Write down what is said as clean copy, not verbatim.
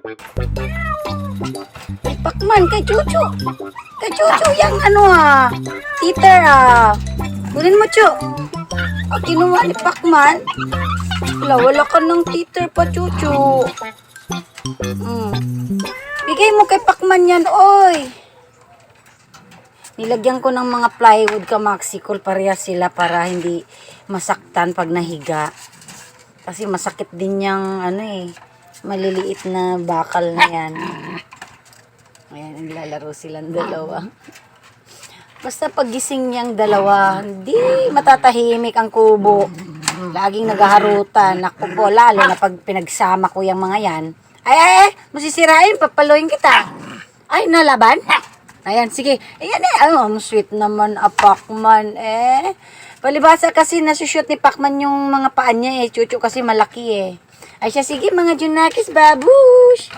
Ay, Pakman, kay Chuchu. Kay Chuchu, yung teeter Kunin mo, Chu. Kinuha ni Pakman. Wala ka ng teeter pa, Chuchu. Bigay mo kay Pakman yan, oy. Nilagyan ko ng mga plywood kamaxicol, parehas sila para hindi masaktan pag nahiga. Kasi masakit din yung maliliit na bakal na yan. Ayan, naglalaro silang dalawa. Basta pagising niyang dalawa, hindi matatahimik ang kubo. Laging naghaharutan. Ako po, lalo na pag pinagsama ko yung mga yan. Ay, masisirain, papaluin kita. Ay, nalaban? Ayan, sige. Ayan sweet naman, Pakman, Palibasa kasi nasushoot ni Pakman yung mga paa niya, Chuchu kasi malaki, Ay siya, sige mga Junakis, babush.